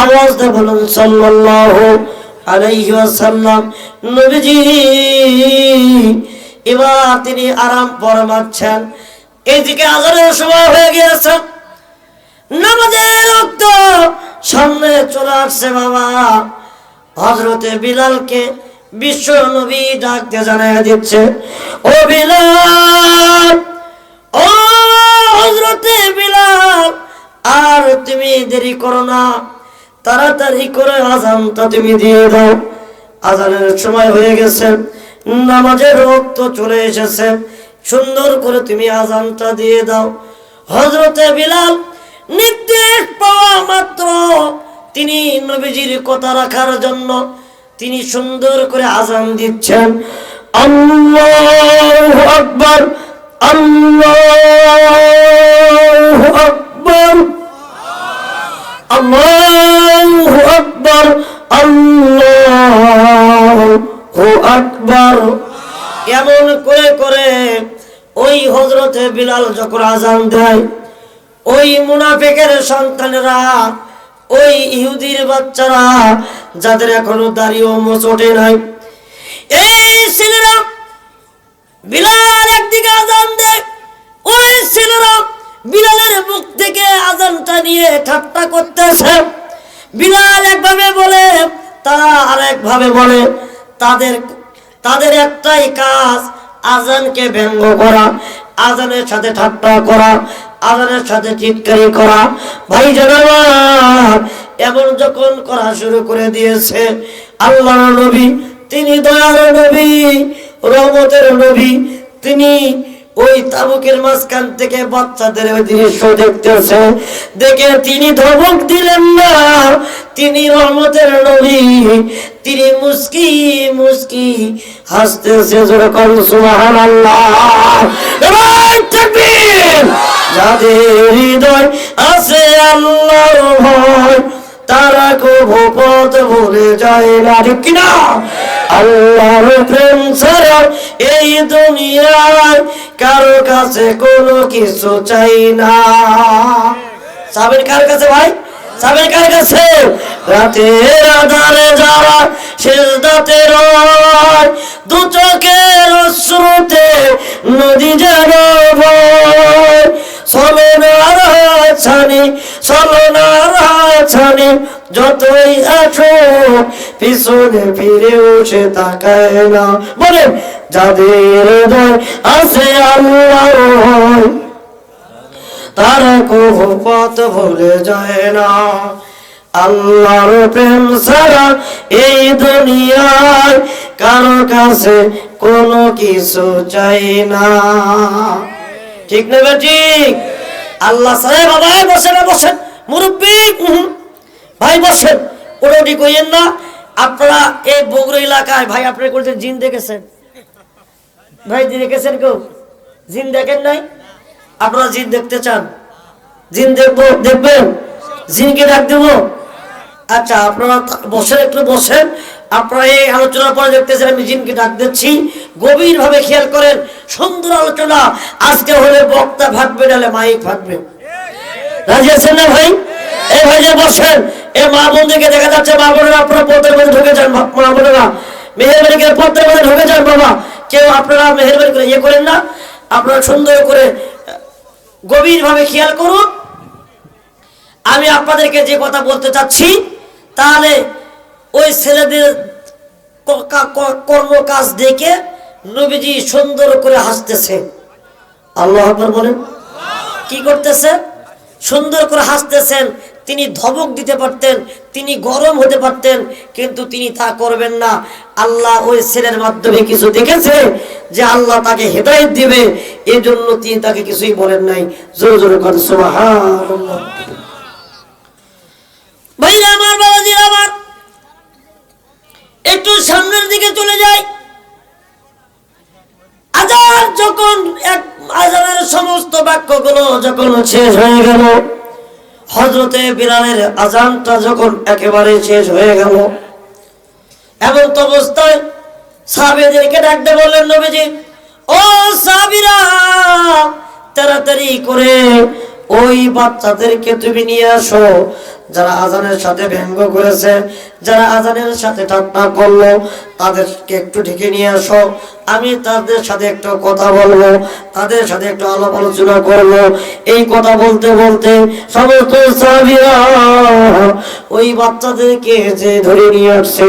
আওয়াজ দিয়ে বলুন সাল্লাল্লাহু আলাইহি ওয়াসাল্লাম, নবীজি এবার তিনি আরাম ফরমাচ্ছেন। এইদিকে আজানের সময় হয়ে গিয়েছে, নামাজের ওয়াক্ত সামনে চলে আসছে। বাবা হযরতে বিলালকে বিশ্ব নবী ডাক দিয়ে জানায় দিচ্ছে, ও বিলাল, ও হযরতে বিলাল, আর তুমি দেরি করো না, তাড়াতাড়ি করে আযানটা তুমি দিয়ে দাও। আযানের সময় হয়ে গেছে, নামাজের ওয়াক্ত চলে এসেছে, সুন্দর করে তুমি আযানটা দিয়ে দাও। হযরতে বিলাল নির্দেশ পাওয়া মাত্র তিনি নবীজির কথা রাখার জন্য তিনি সুন্দর করে আযান দিচ্ছেন। আল্লাহু আকবার, আল্লাহু আকবার, আল্লাহু আকবার, আল্লাহু আকবার। এমন করে করে ওই হযরতে বিলাল যখন আযান দেয়, ওই মুনাফিকের সন্তানেরা, ওই ইহুদির বাচ্চারা যাদের এখনো দাড়িও মোছ ওঠে নাই, এই ছেলেরা বিলাল একদিকে আযান দেয়, ওই ছেলেরা বিলালের মুখ থেকে আযানটা নিয়ে ঠাট্টা করতেছে। বিলাল একভাবে বলে, তারা আরেক ভাবে বলে। তাদের একটাই কাজ, আযানকে ব্যঙ্গ করা, আযানের সাথে ঠাট্টা করা, আযানের সাথে চিৎকারি করা। ভাই জানাবা এমন যখন করা শুরু করে দিয়েছে, আল্লাহর নবী, তিনি দয়ার নবী, রহমতের নবী, তিনি ওই তাবুকের মাঝখান থেকে বাচ্চাদের ওই দৃশ্য দেখতেছে, দেখে তিনি ধমক দিলেন না। তিনি রহমতের নবী, তিনি মুস্কি মুস্কি হাসতেছে। যেরকম সুবহানাল্লাহ, তাকবীর। যাদের হৃদয় আছে আল্লাহর ভয়, তারা কবু পথ ভুলে যায় না, ঠিক কিনা? আল্লাহর প্রেম ছাড়া এই দুনিয়ায় কারো কাছে কোনো কিছু চাই না। সাবের কার কাছে ভাই? সাবের কার কাছে? রাতের আধারে যারা সিজদাতে রয়, দু চোখের অশ্রুতে নদী যেন বয়। ছলনার ছানি, ছলনার ছানি, যতই আছো পিছনে ফিরেও সে তাকায় না। বলেন, যাদের হৃদয় আছে আল্লাহর ভয়, তারা কবু পথ ভুলে যায় না। আল্লাহর প্রেম ছাড়া এই দুনিয়ায় কারো কাছে কোনো কিছু চাই না। ঠিক না ঠিক? আল্লাহ সাহেব বাবা বসেন বসেন, মুরব্বী ভাই বসেন, ওটি কইেন না। আপনারা এই বগুড়া এলাকায় ভাই আপনারা বলছেন জিন দেখেছেন? ভাই দেখেছেন কেউ? জিন দেখেন নাই? আপনারা জিন দেখতে চান? জিন দেখবো, দেখবেন? জিনকে ডাক দেবো? আচ্ছা আপনারা বসেন, একটু বসেন। আপনারা এই আলোচনার পরে দেখতেছেন আমি জিনকে ডাক দিচ্ছি, গভীর ভাবে খেয়াল করেন। সুন্দর আলোচনা আজকে হলে বক্তা ভাগবে, নাহলে মাইক ভাগবে। রাজি আছেন না ভাই? এই ভাই যে বসেন, এই মা বোনদেরকে দেখা যাচ্ছে, মা বোনেরা আপনারা পর্দার মধ্যে ঢুকে যান, মা বোনেরা মেহেরবানি করে পর্দার মধ্যে ঢুকে যান। বাবা কেউ আপনারা মেহেরবানি করে ইয়ে করেন না, আপনারা সুন্দর করে গভীর ভাবে খেয়াল করুন। আমি আপনাদেরকে যে কথা বলতে চাচ্ছি, তাহলে ওই ছেলেদের কর্ম কাজ দেখে নবীজি সুন্দর করে হাসতেছে। আল্লাহু আকবার বলেন। কি করতেছে? সুন্দর করে হাসতেছেন। তিনি ধমক দিতে পারতেন, তিনি গরম হতে পারতেন, কিন্তু তিনি তা করবেন না। আল্লাহ ওই ছেলের মাধ্যমে কিছু দেখেছে যে আল্লাহ তাকে হেদায়েত দিবে, এজন্য তিনি তাকে কিছুই বলেন নাই। জোরে জোরে করেন সুবহানাল্লাহ। ভাইরা আমার, বাবাজিরা আমার, একটু সামনের দিকে চলে যাই। আজান যখন আজানের সমস্ত বাক্যগুলো যখন শেষ হয়ে গেল, হযরতে বিলালের আজানটা যখন একেবারে শেষ হয়ে গেল, এমন তো অবস্থায় সাহাবীদেরকে ডাকতে বললেন নবীজি, ও সাহাবীরা, তাড়াতাড়ি করে ওই বাচ্চাদেরকে তুমি নিয়ে আসো যারা আজানের সাথে ব্যঙ্গ করেছে, যারা আজানের সাথে ঠাট্টা করলো, তাদেরকে একটু ডেকে নিয়ে আসো। আমি তাদের সাথে একটু কথা বলবো, তাদের সাথে একটু আলাপ আলোচনা করবো। এই কথা বলতে বলতে সমস্ত সাহাবীরা ওই বাচ্চাদেরকে যে ধরে নিয়ে আসছে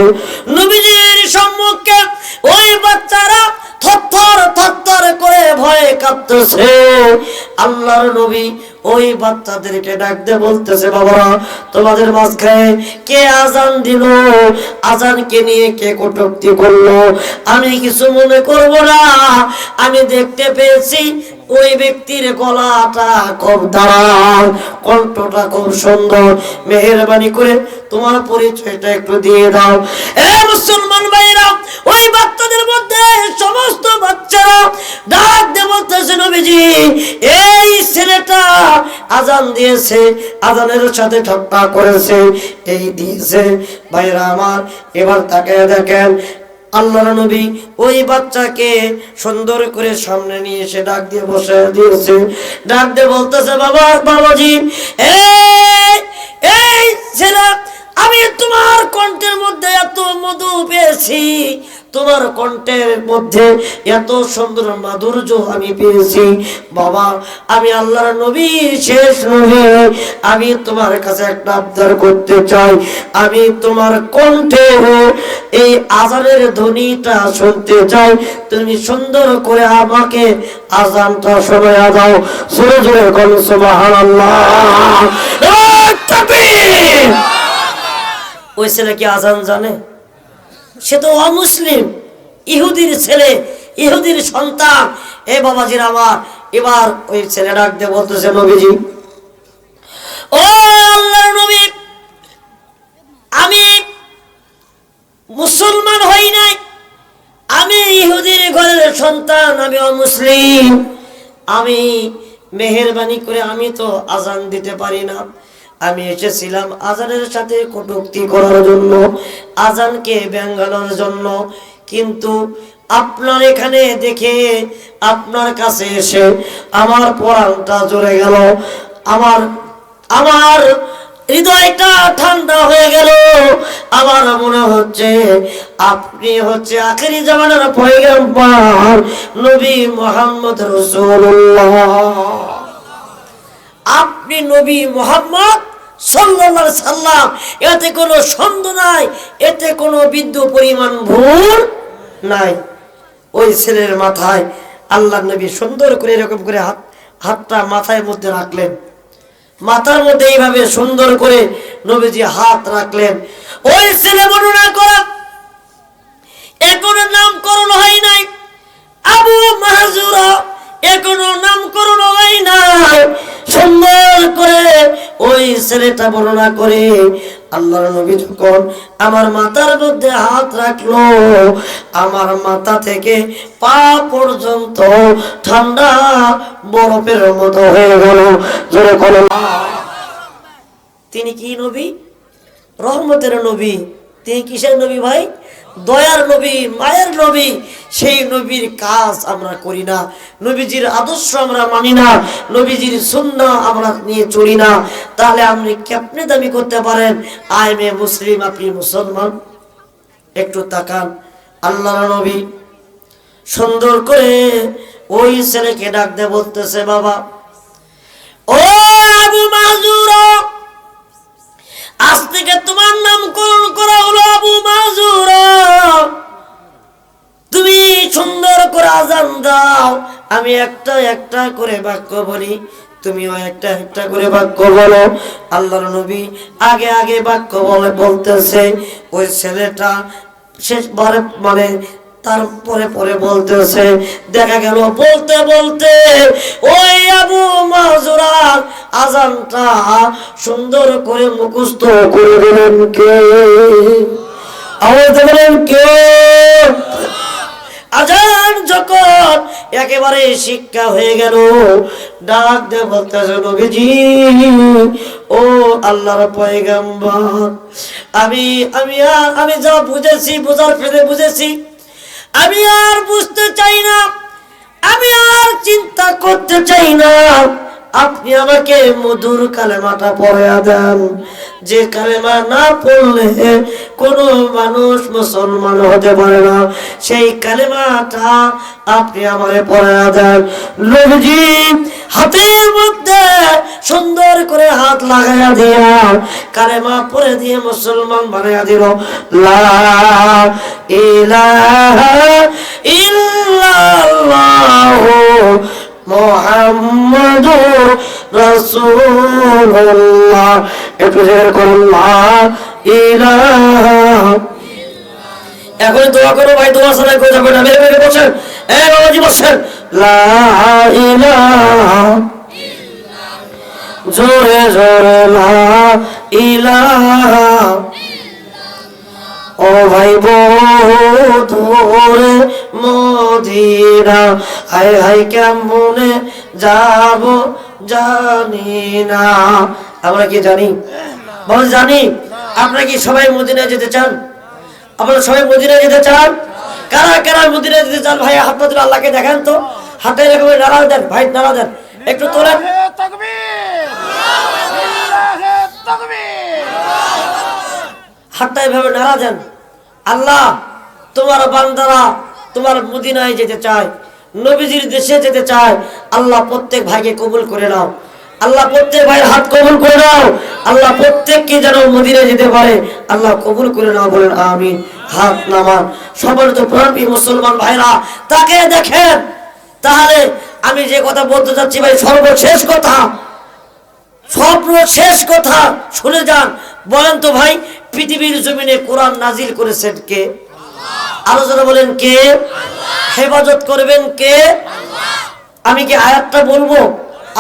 নবীজির সম্মুখে, ওই বাচ্চারা থরথর থরথর করে ভয়ে কাঁপতেছে। আল্লাহর নবী ওই বাচ্চাদেরকে ডাকতে বলতেছে, বাবারা, তোমাদের মাঝখানে কে আজান দিল, আজানকে নিয়ে কে কটূক্তি করলো, আমি কিছু মনে করব না। আমি দেখতে পেয়েছি ওই ব্যক্তির গলাটা খুব দাঁড়ান, কণ্ঠটা খুব সুন্দর, মেহেরবানি করে তোমার পরিচয়টা একটু দিয়ে দাও। এ মুসলমান ভাইরা, ওই বাচ্চাদের মধ্যে সমস্ত বাচ্চারা ডাক দিয়ে বলতেছে, নবীজি, এই ছেলেটা আজান দিয়েছে, আজানের সাথে ঠাট্টা করেছে, এই দিয়েছে। ভাইরা আমার, এবার তাকে দেখেন, আল্লাহর নবী ওই বাচ্চাকে সুন্দর করে সামনে নিয়ে এসে ডাক দিয়ে বসে দিয়েছে। ডাক দিয়ে বলতেছে, বাবা, বাবাজি, এই ছেলে, আমি তোমার কণ্ঠের মধ্যে এত মধু পেয়েছি, তোমার কণ্ঠের মধ্যে এত সুন্দর মাধুর্য আমি পেয়েছি। বাবা, আমি আল্লাহর নবী, শেষ নবী, আমি তোমার কাছে একটা আবদার করতে চাই। আমি তোমার কণ্ঠে এই আজানের ধ্বনিটা শুনতে চাই। তুমি সুন্দর করে আমাকে আজানটা শোনায়া দাও। জোরে জোরে বলো সুবহানাল্লাহ। তাকবীর। ওই ছেলে কি আজান জানে? সে তো অমুসলিম, ইহুদির ছেলে, ইহুদির সন্তান। এ বাবাজির আমার, এবার ওই ছেলে ডাক দিয়ে বলতেছে, নবীজি, ও আল্লাহর নবী, আমি মুসলমান হই নাই, আমি ইহুদির ঘরের সন্তান, আমি অমুসলিম। আমি মেহেরবানি করে আমি তো আজান দিতে পারি না। আমি এসেছিলাম আজানের সাথে কটূক্তি করার জন্য, আজানকে ব্যঙ্গানোর জন্য, কিন্তু আপনার এখানে দেখে, আপনার কাছে এসে আমার পরাণটা জ্বলে গেল, আমার হৃদয়টা ঠান্ডা হয়ে গেল। আমার মনে হচ্ছে আপনি হচ্ছে আখেরি জামানার পয়গম্বর নবী মুহাম্মদ রাসূলুল্লাহ। আপনি নবী মুহাম্মদ সাল্লাল্লাহু আলাইহি সাল্লাম, এতে কোনো সন্দেহ নাই, এতে কোনো বিন্দু পরিমাণ ভুল নাই। ওই ছেলের মাথায় আল্লাহর নবী সুন্দর করে এরকম করে হাতটা মাথার মধ্যে রাখলেন, মাথার মধ্যে এইভাবে সুন্দর করে নবীজি হাত রাখলেন। ওই ছেলে বর্ণনা করা এখনো নামকরণ হয় নাই, আবু মাহজুরা এখনো নামকরণ হয় নাই। সুন্দর করে ওই ছেলেটা বর্ণনা করে আল্লাহর নবী যখন আমার মাথার মধ্যে হাত রাখলো, আমার মাথা থেকে পা পর্যন্ত ঠান্ডা বরফের মতো হয়ে গেল। জোরে বলো। তিনি কি নবী? রহমতের নবী। তিনি কিসের নবী ভাই? দয়ার নবী, মায়ের নবী। সেই নবীর কাজ আমরা করি না, নবীজির আদর্শ আমরা মানি না, নবীজির সুন্নাহ আমরা নিয়ে চলি না, তাহলে আপনি কেমনে দাবি করতে পারেন আই এম এ মুসলিম, আপনি মুসলমান? একটু তাকান। আল্লাহর নবী সুন্দর করে ওই ছেলেকে ডাক দিয়ে বলতেছে, বাবা ও আবু মাহজুরা, আজ থেকে তোমার নামকরণ করা হলো আবু মাহজুরা। তুমি সুন্দর করে আজান দাও, আমি একটা একটা করে বাক্য বলি, তুমিও একটা একটা করে বাক্য বলো। আল্লাহর নবী আগে আগে বাক্য বলতেছে, ওই ছেলেটা শেষবারে মানে তারপরে পরে বলতেছে। দেখা গেল বলতে বলতে ওই আবু মাহজুরার আজানটা সুন্দর করে মুখস্থ করে দিলেন কে? আওয়াজ দিলেন কে? আজান যখন একেবারে শিক্ষা হয়ে গেল, ডাক দিয়ে বলতেছে, নবীজি ও আল্লাহর পয়গম্বর, আমি যা বুঝেছি, বোঝার ফেলে বুঝেছি, আমি আর বুঝতে চাই না, আমি আর চিন্তা করতে চাই না। আপনি আমাকে মধুর কালেমাটা পড়ায়া দেন, যে কালেমা না পড়লে কোনো মানুষ মুসলমান হতে পারে না, সেই কালেমাটা আপনি আমাকে পড়ায়া দেন। নবীজি হাতের মধ্যে সুন্দর করে হাত লাগাইয়া দিয়া কালেমা পড়ে দিয়ে মুসলমান বানাইয়া দিল। লা ইলাহা ইল্লাল্লাহু মুহাম্মাদুর রাসূলুল্লাহ। একটু জোরে করুন, লা ইলাহা। এখন দোয়া করো ভাই, দোয়া সালাত করে যাবেন না, মেরে মেরে বসেন, এই বাবাজি বসেন। লা ইলাহা, জোরে জোরে লা ইলাহা। ও ভাই বধুরে মদিনা, হাই হাই কেমনে যাব জানি না। আমরা কি জানি? বল জানি। আপনারা কি সবাই মদিনায় যেতে চান? আপনারা সবাই মদিনায় যেতে চান? কারা কারা মদিনায় যেতে চান? ভাই হাত তুলে আল্লাহকে দেখান তো, হাতে এরকম নাড়া দেন ভাই, নাড়া দেন, একটু তোলেন। হাতটা এভাবে নাড়া দেন। আল্লাহ তোমার বান্দারা তোমার মদিনায় যেতে চায়, নবীজির দেশে যেতে চায়। আল্লাহ প্রত্যেক ভাইকে কবুল করে নাও, আল্লাহ প্রত্যেক ভাইয়ের হাত কবুল করে নাও, আল্লাহ প্রত্যেককে যেন মদিনায় যেতে পারে আল্লাহ কবুল করে নাও, বলেন আমিন। হাত নামান। সবার তো প্রাণপ্রিয় মুসলমান ভাইরা, তাকে দেখেন। তাহলে আমি যে কথা বলতে চাচ্ছি ভাই, সর্বশেষ কথা, সর্বশেষ কথা শুনে যান। বলেন তো ভাই, পৃথিবীর জমিনে কোরআন নাজিল করেছেন কে? আলোচনা বলেন কে? হেফাজত করবেন কে? আমি কি আয়াতটা বলবো,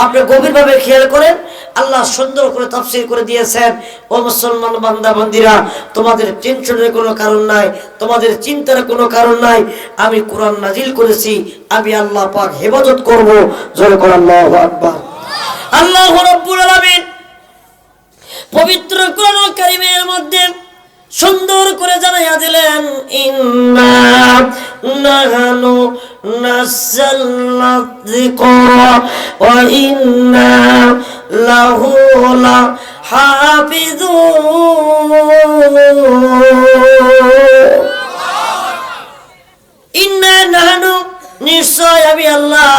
আপনি গভীরভাবে খেয়াল করেন। আল্লাহ সুন্দর করে তাফসীর করে দিয়েছেন। ও মুসলমান বান্দা বান্দিরা, তোমাদের টেনশনের কোনো কারণ নাই, তোমাদের চিন্তার কোনো কারণ নাই। আমি কোরআন নাজিল করেছি, আমি আল্লাহ পাক হেফাজত করব। জোরে করে আল্লাহু আকবার। আল্লাহ রাব্বুল আলামিন পবিত্র কোরআন কারীমের মধ্যে সুন্দর করে জানাইয়া দিলেন, ইন্না নাহনু নাযালনা যিকরা ওয়া ইন্না লাহু লাহাফিজুন। ইন্না নাহনু, নিশ্চয় আমি আল্লাহ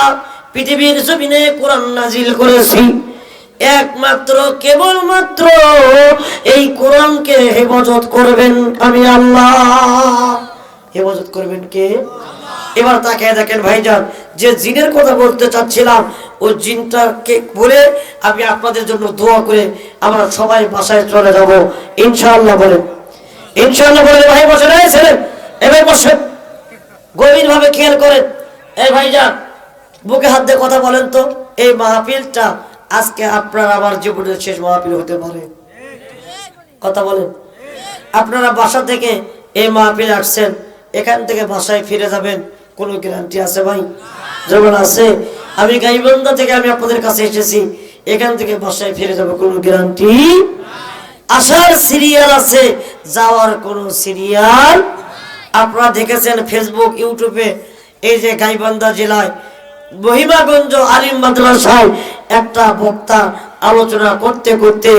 পৃথিবীর জমিনে কোরআন নাজিল করেছি, একমাত্র কেবলমাত্র এই কোরআনকে হেফাজত করবেন আমি আল্লাহ। হেফাজত করবেন কে? এবার তাকিয়ে দেখেন ভাইজান, যে জিনের কথা বলতে চাচ্ছিলাম ওই জিনটাকে বলে আমি আপনাদের জন্য দোয়া করে আমরা সবাই বাসায় চলে যাব ইনশাআল্লাহ। বলেন ইনশাআল্লাহ। বলে ভাই বসে রয়েছেন, এবার বসে গভীর ভাবে খেয়াল করেন। এই ভাইজান বুকে হাত দিয়ে কথা বলেন তো, এই মাহফিলটা আজকে আপনার আমার জীবনের শেষ মাহফিল হতে পারে। কথা বলেন। আপনারা বাসা থেকে এই মাহফিল আসছেন, এখান থেকে বাসায় ফিরে যাবেন, কোনো গ্যারান্টি আছে ভাই? যেমন আছে আমি গাইবান্ধা থেকে আমি আপনাদের কাছে এসেছি, এখান থেকে বাসায় ফিরে যাবো, কোনো গ্যারান্টি? আসার সিরিয়াল আছে, যাওয়ার কোনো সিরিয়াল? আপনারা দেখেছেন ফেসবুক ইউটিউবে, এই যে গাইবান্ধা জেলায় মহিমাগঞ্জ আলিম মাদ্রাসায় একটা বক্তা আলোচনা করতে করতে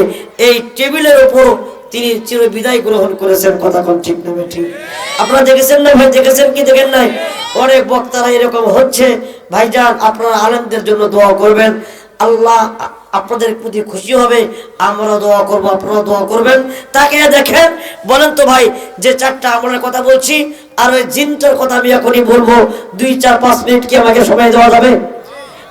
এই টেবিলের উপর তিনি চির বিদায় গ্রহণ করেছেন। কথা কোন ঠিক না ঠিক? আপনারা দেখেছেন না ভাই? দেখেছেন কি দেখেন নাই? অনেক বক্তারা এরকম হচ্ছে। ভাইজান আপনারা আলেমদের জন্য দোয়া করবেন, আল্লাহ আপনাদের প্রতি খুশি হবে, আমরা দোয়া করব, আপনারা দোয়া করবেন। তাকে দেখেন, বলেন তো ভাই, যে চারটা আমলের কথা বলছি আর ওই জিনটার কথা আমি এখনই বলবো, 2-4-5 মিনিট কি আমাকে সময় দেওয়া যাবে?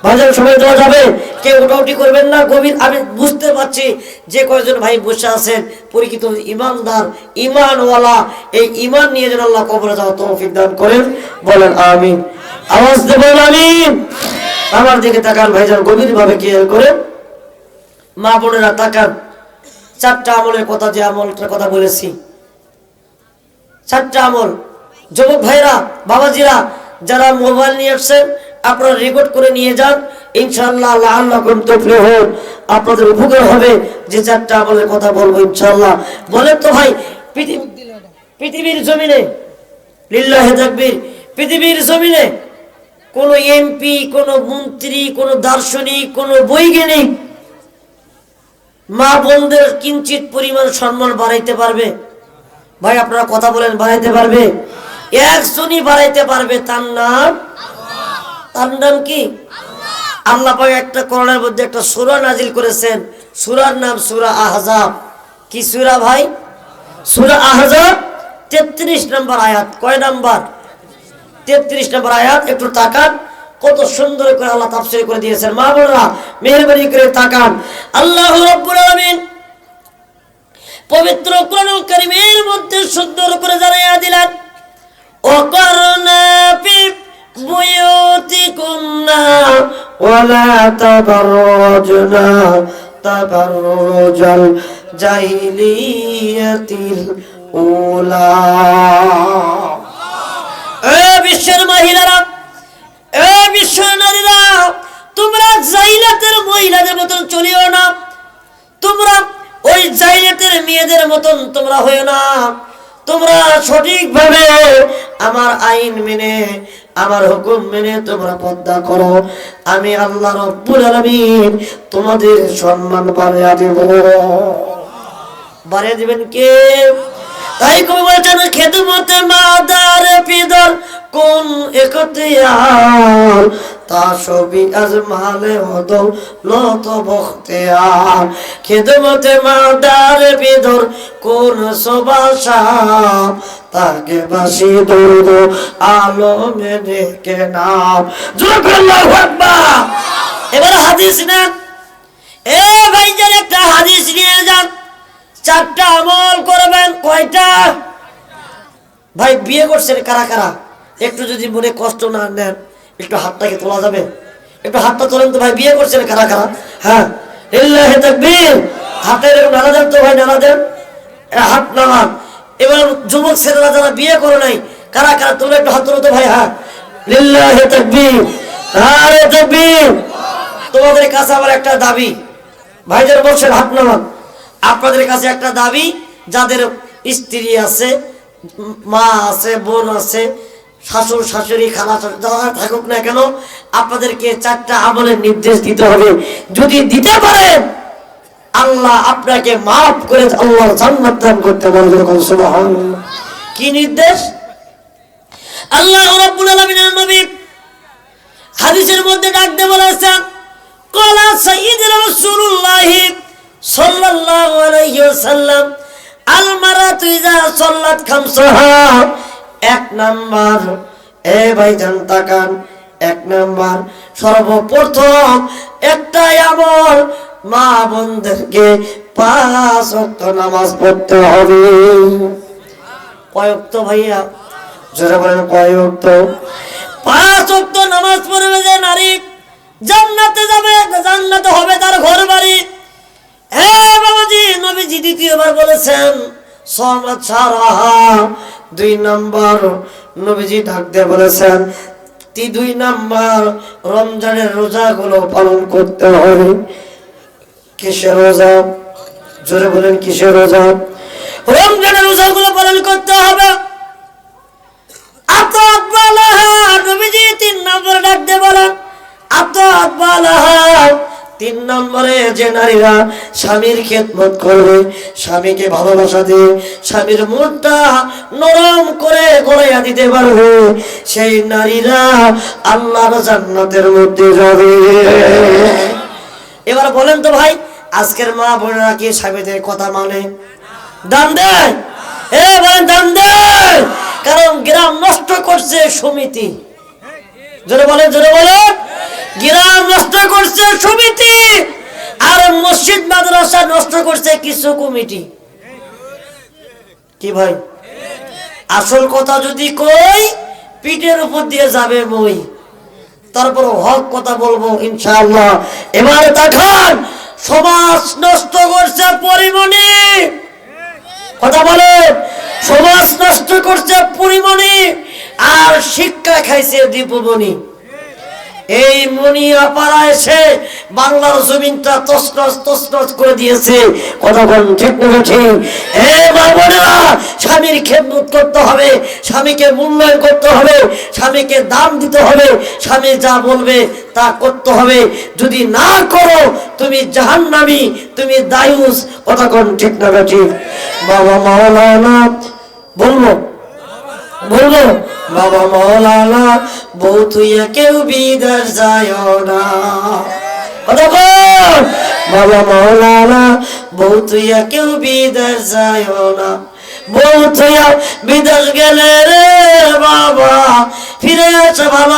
ভাইজান সময় দেওয়া যাবে? কেউ ওটাউটি করবেন না। গভীর আমি বুঝতে পারছি যে কয়েকজন ভাই বসে আছেন পরিচিত ইমানদার, ইমানওয়ালা, এই ইমান নিয়ে যেন আল্লাহ কবরে যাওয়া তৌফিক দান করেন। বলেন আমিন। আওয়াজ দেবেন আমিন। আমার দিকে তাকান ভাইজান, গভীর ভাবে খেয়াল করে। মা বোনেরা তাকান, চারটা আমলের কথা, যে আমলটার কথা বলেছি, চারটা আমল। যুবক ভাইরা, বাবাজিরা যারা মোবাইল নিয়ে আসছেন আপনারা রেকর্ড করে নিয়ে যান, ইনশাআল্লাহ লাআল্লাকুম তুফলিহুন, আপনাদের উপকার হবে যে চারটা আমলের কথা বলবো ইনশাআল্লাহ। বলেন তো ভাই, পৃথিবীর জমিনে, লিল্লাহি তাকবীর, পৃথিবীর জমিনে কোন এমপি, কোন মন্ত্রী, কোন দার্শনিক, কোন বৈজ্ঞানিক মা বোনদের কিঞ্চিত পরিমাণ সম্মান বাড়াইতে পারবে? ভাই আপনারা কথা বলেন, বাড়াইতে পারবে? একজনই বাড়াইতে পারবে, তার নাম, তার নাম কি? আল্লাহ পাক একটা কোরআনের মধ্যে একটা সূরা নাজিল করেছেন, সূরার নাম সূরা আহজাব। কি সূরা ভাই? সূরা আহজাব 33 নম্বর আয়াত। কয় নাম্বার? 33 নম্বর আয়াত। একটু তাকান, কত সুন্দর করে আল্লাহ তাফসীর করে দিয়েছেন। মা বোনেরা মেহেরবানি করে তাকান। আল্লাহ রাব্বুল আলামিন পবিত্র কোরআনুল কারীমের মধ্যে সুন্দর করে জানাইয়া দিলেন, ওয়াকারনা ফি বুয়ুতিকুন্না ওয়ালা তাবাররাজনা তাবাররুজাল জাহিলিয়াতিল উলা। এ বিশ্বের মহিলারা, এ বিশ্বের নারীরা, তোমরা জাহিলিয়াতের মহিলাদের মতন চলিও না, তোমরা ওই জাহিলিয়াতের মেয়েদের মতন তোমরা হইও না। তোমরা সঠিকভাবে আমার আইন মেনে, আমার হুকুম মেনে তোমরা পর্দা করো, আমি আল্লাহ রাব্বুল আলামিন তোমাদের সম্মান বাড়িয়ে দেব। বাড়িয়ে দিবেন কে? তাই কবি বলছেন, খেদমতে মাদার পিদর কোন এখতিয়ার, তা সবই আজমালে দৌলত বখতিয়ার। খেদমতে মাদার পিদর কোন সুবাসা, তাকে বাসি দরুদ আলমে ডেকে নাম। আল্লাহু আকবার। এবার হাদিস নেন। এ ভাইজান একটা হাদিস নিয়ে যান, চারটা আমল করবেন। কয়টা? ভাই বিয়ে করছেন কারা কারা? একটু যদি মনে কষ্ট না নেন, একটু হাতটাকে তোলা যাবে? একটু হাতটা তোলেন তো ভাই। বিয়ে করছেন কারা কারা? হ্যাঁ, লিল্লাহি তাকবীর। হাতে এরকম নাড়া দেন তো ভাই, নাড়া দেন, হাত নাড়ান। এবার যুবক ছেলেরা যারা বিয়ে করে নাই, কারা কারা তোমরা একটু হাত তোলো তো ভাই। হ্যাঁ, লিল্লাহি তাকবীর, নারে তাকবীর। তোমাদের কাছে আমার একটা দাবি, ভাইদের বলছেন হাত নামান, আপনাদের কাছে একটা দাবি, যাদের স্ত্রী আছে, মা আছে, বোন আছে, শাশুড় শাশুড়ি, খালা যারা থাকুক না কেন, আপনাদেরকে চারটা আমলের নির্দেশ দিতে হবে। যদি দিতে পারেন আল্লাহ আপনাকে মাফ করে আল্লাহর জান্নাত দান করতে বলবেন। সুবহানাল্লাহ। কি নির্দেশ? আল্লাহ রাব্বুল আলামিনের নবী হাদিসের মধ্যে ডাক দিয়ে বলেছেন, ক্বালা সাইয়্যিদুনা রাসূলুল্লাহ সাল্লাল্লাহু আলাইহি ওয়াসাল্লাম, আল মারাতু ইযা সাল্লাত খামসাহা, এক নাম্বার, এ ভাইজান তাকান, এক নাম্বার সর্বপ্রথম একটাই আমল, মা বোনদেরকে 5 ওয়াক্ত নামাজ পড়তে হবে। কয় ওয়াক্ত ভাইয়া? যারা বলেন কয় ওয়াক্ত? 5 ওয়াক্ত নামাজ পড়বে যে নারী জান্নাতে যাবে, জান্নাতে হবে তার ঘর বাড়ি। হে বাবাজি, নবীজি দ্বিতীয়বার বলেছেন সালাত ছাড়া। 2 নাম্বার নবীজি ডাক দিয়ে বলেছেন 2 নাম্বার রমজানের রোজাগুলো পালন করতে হবে। কিসের রোজা? জোরে বলেন কিসের রোজা? রমজানের রোজাগুলো পালন করতে হবে। আতাত বালাহা, নবীজি 3 নম্বরে ডাক দিয়ে বলেন আতাত বালাহা। 3 নম্বরে যে নারীরা স্বামীর খেদমত করবে, স্বামীকে ভালোবাসা দিয়ে স্বামীর মনটা নরম করে গড়াইয়া দিতে পারবে, সেই নারীরা আল্লাহর জান্নাতের মধ্যে যাবে। এবার বলেন তো ভাই, আজকের মা বোনেরা কি স্বামীদের কথা মানে? দান দেয়? বলেন দান দেয়? কারণ গ্রাম নষ্ট করছে সমিতি। জোরে বলেন, জোরে বলেন। গ্রাম নষ্ট করছে সমিতি, আর মসজিদ মাদ্রাসা নষ্ট করছে কিছু কমিটি। কি ভাই? আসল কথা যদি কই, পিঠের উপর দিয়ে যাবে মই। তারপর হক কথা বলবো ইনশাআল্লাহ। এবার দেখান, সমাজ নষ্ট করছে পরিমণি। কথা বলে, সমাজ নষ্ট করছে পরিমণি, আর শিক্ষা খাইছে দীপমণি। এই মনিয়া পাড়া এসে বাংলার জমিনটা তছনছ তছনছ করে দিয়েছে। কথা বলেন ঠিক না ঠিক? বাবারা, স্বামীর খেদমত করতে হবে, স্বামীকে মূল্যায়ন করতে হবে, স্বামীকে দাম দিতে হবে, স্বামী যা বলবে তা করতে হবে। যদি না করো তুমি জাহান্নামী, তুমি দায়ুস। কথা বলেন ঠিক না ঠিক? বাবা মাওলানা বলবো বলবো বাবা মাওলানা, বউ তুই কেউ বিদেশ যায় না। কথা বল, বাবা মাওলানা, বউ তুই কেউ বিদেশ যায় না। বউ তুই বিদেশ গেলে রে বাবা, ফিরে আসে ভালো।